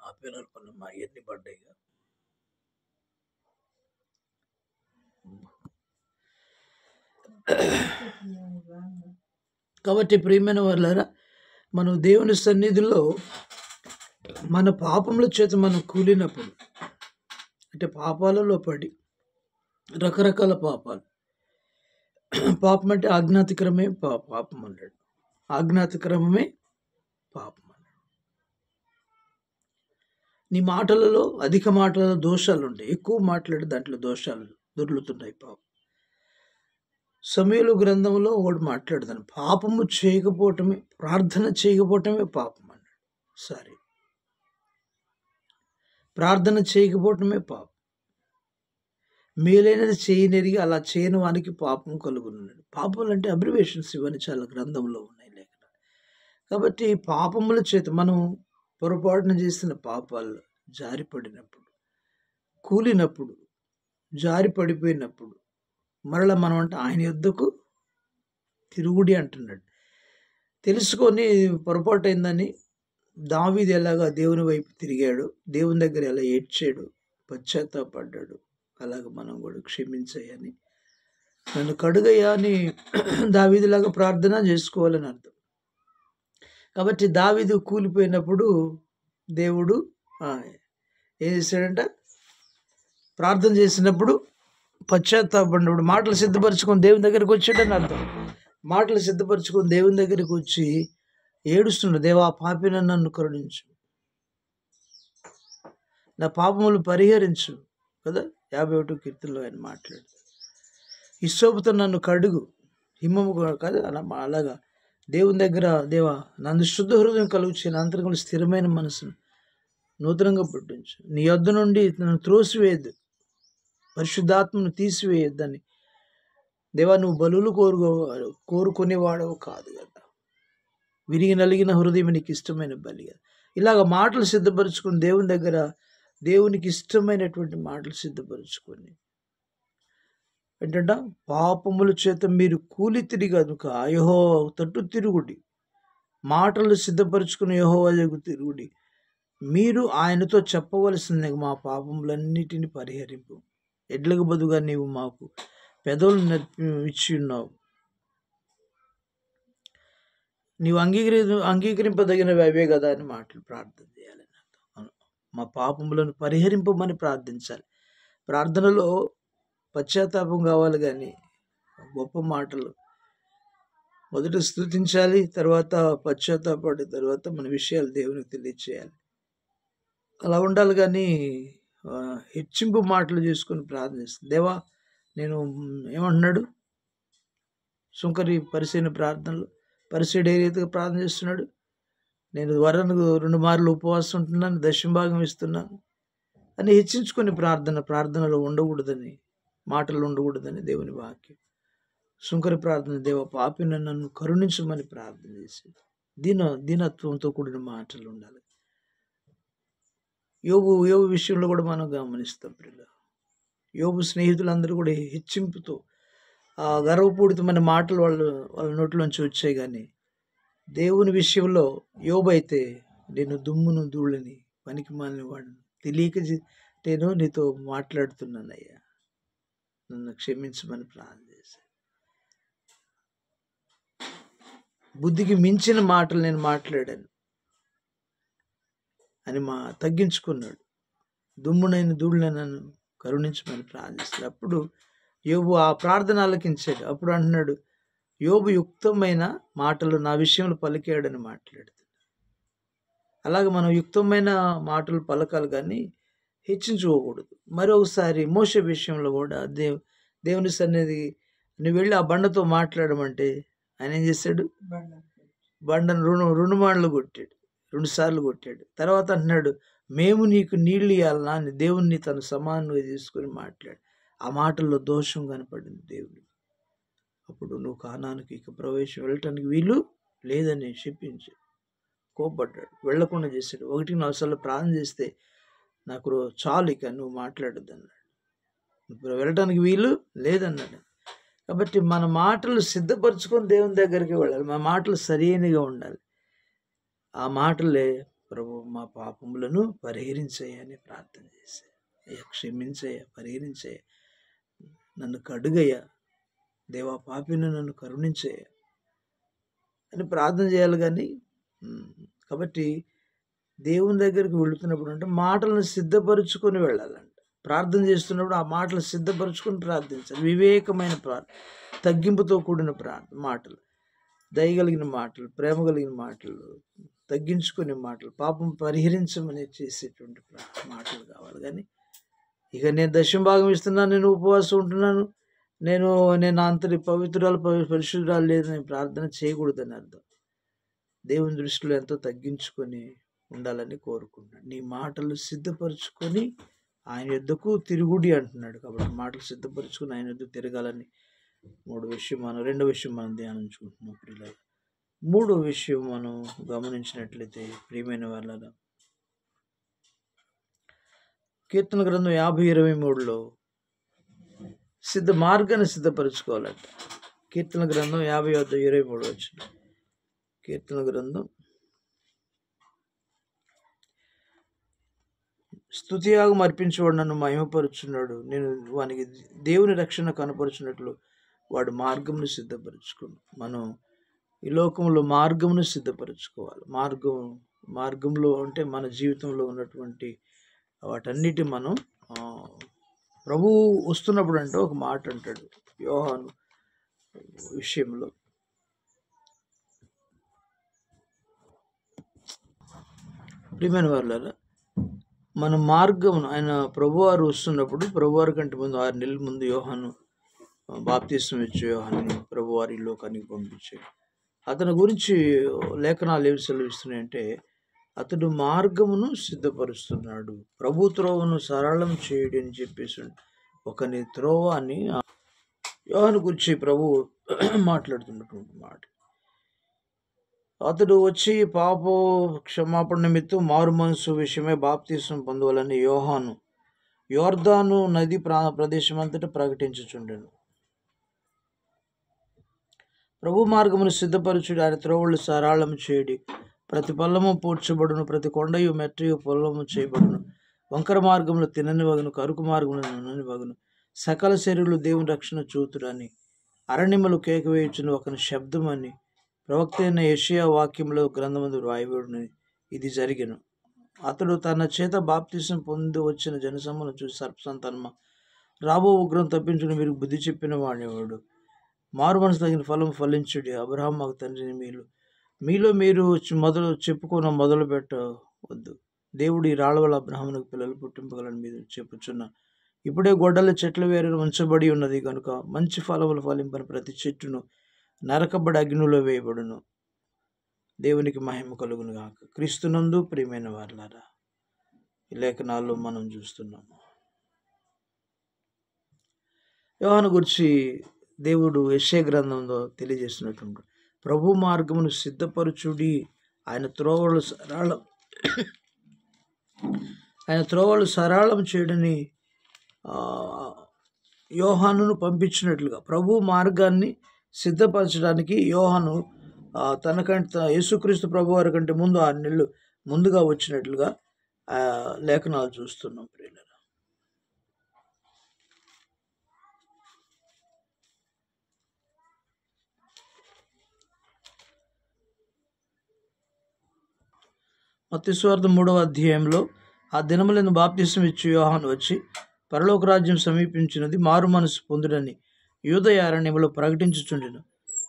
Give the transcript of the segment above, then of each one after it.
ఆపేననుకున్నామ్మా ఎన్ని పడ్డాయి. కాబట్టి ప్రియమైన వాళ్ళారా, మనం దేవుని సన్నిధిలో మన పాపముల చేత మనం కూలినప్పుడు, అంటే పాపాలలో పడి రకరకాల పాపాలు, పాపం అంటే ఆజ్ఞాతిక్రమే పాపం అన్నాడు. ఆజ్ఞాతిక్రమమే పాపం అన్నాడు. నీ మాటలలో అధిక మాటలలో దోషాలు ఉంటాయి. ఎక్కువ మాట్లాడి దాంట్లో దోషాలు దొర్లుతున్నాయి. పాపం సమూయేలు గ్రంథంలో ఒకటి మాట్లాడతాను, పాపము చేయకపోవటమే, ప్రార్థన చేయకపోవటమే పాపం అన్నాడు. సారీ, ప్రార్థన చేయకపోవటమే పాపం. మేలైనది చేయనెరిగి అలా చేయని వానికి పాపం కలుగునున్నాడు. పాపములు అంటే అబ్రివేషన్స్ ఇవన్నీ చాలా గ్రంథంలో ఉన్నాయి లేఖన. కాబట్టి పాపముల చేత మనం పొరపాటున చేసిన పాపాలు, జారిపడినప్పుడు, కూలినప్పుడు, జారి పడిపోయినప్పుడు మరలా మనం అంటే ఆయన యొద్దకు తిరుగుడి అంటున్నాడు. తెలుసుకొని పొరపాటు అయిందని దావీదు ఎలాగా దేవుని వైపు తిరిగాడు, దేవుని దగ్గర ఎలా ఏడ్చాడు, పశ్చాత్తాపడ్డాడు, అలాగ మనం కూడా క్షమించయ్యని, నన్ను కడుగయ్యా అని దావీదులాగా ప్రార్థన చేసుకోవాలని అర్థం. కాబట్టి దావీదు కూలిపోయినప్పుడు దేవుడు ఏం చేశాడంట, ప్రార్థన చేసినప్పుడు పశ్చాత్తాపడినప్పుడు మాటలు సిద్ధపరచుకొని దేవుని దగ్గరికి వచ్చాడని అర్థం. మాటలు సిద్ధపరచుకొని దేవుని దగ్గరికి వచ్చి ఏడుస్తున్నాడు, దేవా పాపిన నన్ను కరుణించు, నా పాపములు పరిహరించు కదా. 51 కీర్తనలో ఆయన మాట్లాడు, హిస్సోపుతో నన్ను కడుగు, హిమము కదా అలాగా దేవుని దగ్గర, దేవా నన్ను శుద్ధ హృదయం కలుగు చేయని అంతరంగంలో స్థిరమైన మనసును నూతనంగా పుట్టించు, నీ యొద్ద నుండి నన్ను త్రోసివేయద్దు, పరిశుద్ధాత్మను తీసివేయొద్దని. దేవా నువ్వు బలులు కోరుకునేవాడవు కాదు కదా, విరిగి నలిగిన హృదయం నీకు ఇష్టమైన బలి కదా. ఇలాగ మాటలు సిద్ధపరచుకొని దేవుని దగ్గర దేవునికి ఇష్టమైనటువంటి మాటలు సిద్ధపరచుకొని ఏంటంట, పాపముల చేత మీరు కూలి తిరిగి కనుక యెహోవా తట్టు తిరుగుడి, మాటలు సిద్ధపరచుకుని యెహోవా వైపు తిరుగుడి, మీరు ఆయనతో చెప్పవలసింది మా పాపములన్నిటిని పరిహరింపు, ఎడ్లకు బదుగా నీవు మాకు పెదవులు ఇచ్చి ఉన్నావు, నీవు అంగీకరింపదగినవి అవే కదా అని మాటలు ప్రార్థన చేయాలని అర్థం. మా పాపములను పరిహరింపమని ప్రార్థించాలి. ప్రార్థనలో పశ్చాత్తాపం కావాలి, కానీ గొప్ప మాటలు మొదట స్తుతించాలి, తర్వాత పశ్చాత్తాపడిన తర్వాత మన విషయాలు దేవునికి తెలియచేయాలి. అలా ఉండాలి, కానీ హెచ్చింపు మాటలు చేసుకొని ప్రార్థిస్తుంది. దేవా నేను ఏమంటున్నాడు, సుంకరి పరిశీలన ప్రార్థనలు, పరిశీలి ఏ రీతిగా ప్రార్థన చేస్తున్నాడు, నేను వరకు 2 మార్లు ఉపవాసం ఉంటున్నాను, దశమ భాగం ఇస్తున్నాను అని హెచ్చించుకొని ప్రార్థనలో ఉండకూడదని, మాటలు ఉండకూడదని దేవుని వాక్యం. సుంకరి ప్రార్థన, దేవ పాపిని నన్ను కరుణించమని ప్రార్థన చేసి దీనత్వంతో కూడిన మాటలు ఉండాలి. యోబు విషయంలో కూడా మనం గమనిస్తాం. యోబు స్నేహితులందరూ కూడా హెచ్చింపుతో గర్వపూరితమైన మాటలు వాళ్ళ నోట్లోంచి వచ్చాయి, కానీ దేవుని విషయంలో యోబు అయితే, నేను దుమ్మును ధూళిని పనికి మాలిన వాడిని, తెలియక నేను నీతో మాట్లాడుతున్నానయ్యా, నన్ను క్షమించమని ప్రార్థన చేశాను. బుద్ధికి మించిన మాటలు నేను మాట్లాడాను అని తగ్గించుకున్నాడు. దుమ్మునైన ధూళిని నన్ను కరుణించమని ప్రార్థిస్తాడు. అప్పుడు యోబు ఆ ప్రార్థన ఆలకించాడు. అప్పుడు అంటున్నాడు, యోబు యుక్తమైన మాటలు నా విషయంలో పలికాడని మాట్లాడుతున్నాడు. అలాగే మనం యుక్తమైన మాటలు పలకాలి, కానీ హెచ్చించుకోకూడదు. మరొకసారి మోషే విషయంలో కూడా దేవుని సన్నిధి నువ్వు వెళ్ళి ఆ బండతో మాట్లాడమంటే ఆయన ఏం చేశాడు, బండను 2 మాటలు కొట్టాడు, 2 సార్లు కొట్టాడు. తర్వాత అంటున్నాడు, మేము నీకు నీళ్ళు ఇవ్వాలన్నా అని దేవుణ్ణి తను సమానంగా తీసుకొని మాట్లాడు. ఆ మాటల్లో దోషం కనపడింది దేవుడు. అప్పుడు నువ్వు కానానికి ఇక వెళ్ళటానికి వీలు లేదని చెప్పించి కోపడ్డాడు, వెళ్లకుండా చేశాడు. 1-4 సార్లు ప్రార్థన చేస్తే నాకు చాలు, ఇక నువ్వు మాట్లాడద్దు అన్నాడు, ఇప్పుడు వెళ్ళటానికి వీలు లేదన్నాడు. కాబట్టి మన మాటలు సిద్ధపరచుకొని దేవుని దగ్గరికి వెళ్ళాలి. మన మాటలు సరైనగా ఉండాలి. ఆ మాటలే ప్రభు మా పాపములను పరిహరించయ్యా అని ప్రార్థన చేశాను. అయ్యా క్షమించయ్యా, పరిహరించయ్యా, నన్ను కడుగయ్యా, దేవా పాపిని నన్ను కరుణించయ్యా అని ప్రార్థన చేయాలి. కానీ కాబట్టి దేవుని దగ్గరికి వెళుతున్నప్పుడు అంటే మాటలను సిద్ధపరుచుకొని వెళ్ళాలంట. ప్రార్థన చేస్తున్నప్పుడు ఆ మాటలు సిద్ధపరుచుకొని ప్రార్థించాలి. వివేకమైన తగ్గింపుతో కూడిన మాటలు, దయగలిగిన మాటలు, ప్రేమ కలిగిన మాటలు, తగ్గించుకునే మాటలు, పాపం పరిహరించమని చేసేటువంటి మాటలు కావాలి. కానీ ఇక నేను దశమ భాగం ఇస్తున్నాను, నేను ఉపవాసం ఉంటున్నాను, నేను అంతటి పవిత్రాలు పరిశుద్ధురాలు లేదు, నేను ప్రార్థన చేయకూడదని అర్థం. దేవుని దృష్టిలో ఎంతో తగ్గించుకొని ఉండాలని కోరుకుంటున్నాడు. నీ మాటలు సిద్ధపరచుకొని ఆయన యొద్దకు తిరుగుడి అంటున్నాడు. కాబట్టి మాటలు సిద్ధపరచుకొని ఆయన యొద్దకు తిరగాలని రెండో విషయం మనం ధ్యానించుకుంటున్నాం ప్రియులారా. మూడో విషయం మనం గమనించినట్లయితే ప్రియమైన వాళ్ళ, కీర్తన గ్రంథం 50:23లో మార్గాన్ని సిద్ధపరచుకోవాలంట. కీర్తన గ్రంథం 50:23 వచ్చిన కీర్తన గ్రంథం, స్తుతియాగం అర్పించేవాడు నన్ను మహిమపరుచున్నాడు, నేను వానికి దేవుని రక్షణ కనపరుచున్నట్లు వాడు మార్గమును సిద్ధపరచుకున్నాడు. మనం ఈ లోకంలో మార్గమును సిద్ధపరచుకోవాలి. మార్గంలో అంటే మన జీవితంలో ఉన్నటువంటి వాటన్నిటి మనం ప్రభువు వస్తున్నప్పుడు అంటే ఒక మాట అంటాడు యోహాను విషయంలో, ప్రియమైన వాళ్ళారా, మన మార్గమును ఆయన ప్రభువారు వస్తున్నప్పుడు, ప్రభువారి కంటే ముందు 6 నెలల ముందు యోహాను బాప్తిస్మం ఇచ్చే యోహాను ప్రభువారి లోకానికి పంపించాడు. అతని గురించి లేఖనాలు ఏమి సెలవిస్తున్నాయంటే, అతడు మార్గమును సిద్ధపరుస్తున్నాడు, ప్రభు త్రోవను సరళం చేయడు అని చెప్పేసి ఒకని త్రోవ అని యోహాను గురించి ప్రభు మాట్లాడుతున్నటువంటి మాట. అతడు వచ్చి పాప క్షమాపణ నిమిత్తం మారు మనసు విషయమై బాప్తిస్మం పొందవాలని యోహాను యోర్దాను నది ప్రదేశం అంతటా ప్రకటించుచుండెను. ప్రభు మార్గమును సిద్ధపరచుడు, ఆయన త్రోవలు సరళం చేయడి, ప్రతి పల్లము పూడ్చబడును, ప్రతి కొండయు మెట్టయు పొల్లము చేయబడును, వంకర మార్గములు తినని వగును, కరుకు మార్గములు నన్నని వగును, సకల శరీరులు దేవుని రక్షణ చూతురని అరణ్యములు కేకవేయుచును ఒకని శబ్దం అని ప్రవక్త అయిన యెషయా వాక్యంలో గ్రంథమందు వ్రాయబడిన ఇది జరిగెను. అతడు తన చేత బాప్తిసం పొంది వచ్చిన జనసమ్మను చూసి సర్పసంతానమా, రాబో ఉగ్రం తప్పించుకుని మీరు బుద్ధి చెప్పిన వాడేవాడు, మారు మనసు తగిన ఫలం ఫలించుడి, అబ్రహాం మాకు తండ్రిని మీలో మీరు మొదలు పెట్టవద్దు, దేవుడు ఈ రాళ్ళ వల్ల అబ్రహామునకు పిల్లలు పుట్టింపగలని మీరు చెప్పుచున్న ఇప్పుడే గొడ్డల చెట్ల వేరును ఉంచబడి ఉన్నది కనుక మంచి ఫలములు ఫలింపని ప్రతి చెట్టును నరకబడి అగ్నిలో వేయబడును. దేవునికి మహిమ కలుగును గాక. క్రీస్తునందు ప్రియమైన వారలారా, ఈ లేఖనాల్లో మనం చూస్తున్నాము యోహాను గురించి దేవుడు యెషయా గ్రంథంలో తెలియజేస్తున్నటువంటి ప్రభు మార్గమును సిద్ధపరచుడి, ఆయన త్రోవలు సరళం చేయడని యోహానును పంపించినట్లుగా ప్రభు మార్గాన్ని సిద్ధపరచడానికి యోహాను తనకంటే యేసుక్రీస్తు ప్రభు వారి కంటే ముందు 6 నెలలు ముందుగా వచ్చినట్లుగా లేఖనాలు చూస్తున్నాం ప్రియులారా. మత్తయి సువార్త 3వ అధ్యాయంలో ఆ దినములందు బాప్తిసం ఇచ్చి యోహాను వచ్చి పరలోక రాజ్యం సమీపించినది, మారు మనసు పొందుడని యూదయ అరణ్యములో ప్రకటించుచుండెను.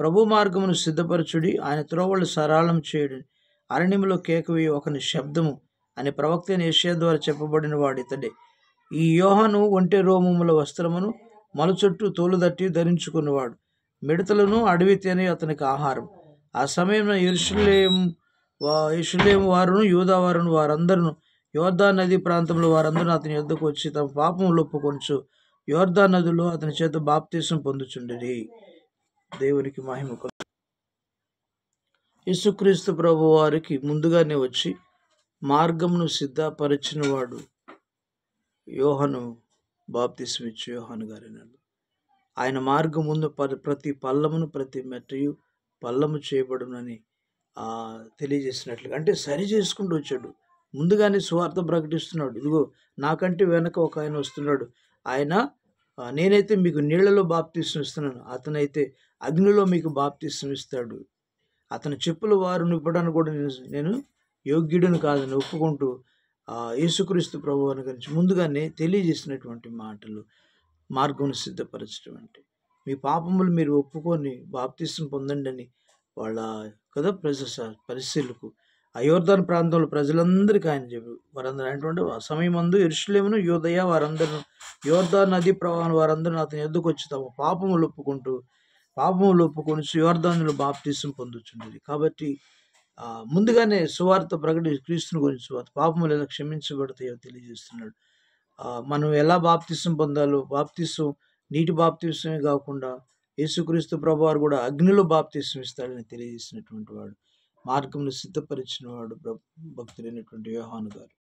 ప్రభు మార్గమును సిద్ధపరచుడి, ఆయన త్రోవలు సరళం చేయడని అరణ్యములో కేకవేయి ఒకని శబ్దము అని ప్రవక్త అయిన యెషయా ద్వారా చెప్పబడిన వాడు ఇతడే. ఈ యోహాను ఒంటె రోమముల వస్త్రమును మలుచుట్టు తోలుదట్టి ధరించుకున్నవాడు, మిడతలను అడవి తేనె అతనికి ఆహారం. ఆ సమయంలో యెరూషలేము వారును యూదా వారును వారందరూ యోర్దాను నది ప్రాంతంలో వారందరూ అతని యొద్దకు వచ్చి తమ పాపములు ఒప్పుకొనుచు యోర్దాను నదిలో అతని చేత బాప్తిసం పొందుచుండిరి. దేవునికి మహిమ. యేసుక్రీస్తు ప్రభు వారికి ముందుగానే వచ్చి మార్గమును సిద్ధపరిచిన వాడు యోహాను, బాప్తిసం ఇచ్చే యోహాను గారినాడు. ఆయన మార్గం ముందు ప్రతి పల్లమును ప్రతి మెట్టయు పల్లము చేయబడునని తెలియజేసినట్లుగా అంటే సరి చేసుకుంటూ వచ్చాడు. ముందుగానే సువార్త ప్రకటిస్తున్నాడు. ఇదిగో నాకంటే వెనక ఒక ఆయన వస్తున్నాడు. ఆయన నేనైతే మీకు నీళ్లలో బాప్తిస్మం ఇస్తున్నాను. అతనైతే అగ్నిలో మీకు బాప్తిస్మం ఇస్తాడు. అతని చెప్పుల వారు నింపడానికి కూడా నేను యోగ్యుడిని కాదని ఒప్పుకుంటూ యేసుక్రీస్తు ప్రభువుని గురించి ముందుగానే తెలియజేసినటువంటి మాటలు మార్గమును సిద్ధపరచడం అంటే. మీ పాపములు మీరు ఒప్పుకొని బాప్తిస్మం పొందండి అని వాళ్ళ కదా పరిశీలకు ఆ యోర్దాను ప్రాంతంలో ప్రజలందరికీ ఆయన చెప్పి వారందరూ అయినటువంటి ఆ సమయమందు యెరూషలేమును యూదయ వారందరూ యోర్దాను నదీ ప్రవాహం వారందరూ అతని యొద్దకు వచ్చి తమ పాపములు ఒప్పుకొని యోర్దానులో బాప్తిస్మం పొందుచుండేది. కాబట్టి ముందుగానే సువార్త క్రీస్తుని గురించి సువార్త పాపములు ఎలా క్షమించబడతాయో తెలియజేస్తున్నాడు. మనం ఎలా బాప్తిస్మం పొందాలో నీటి బాప్తిస్మమే కాకుండా యేసుక్రీస్తు ప్రభువారు కూడా అగ్నిలో బాప్తిస్మం ఇస్తాడని తెలియజేసినటువంటి వాడు, మార్గమును సిద్ధపరిచిన వాడు భక్తుడైనటువంటి యోహాను గారు.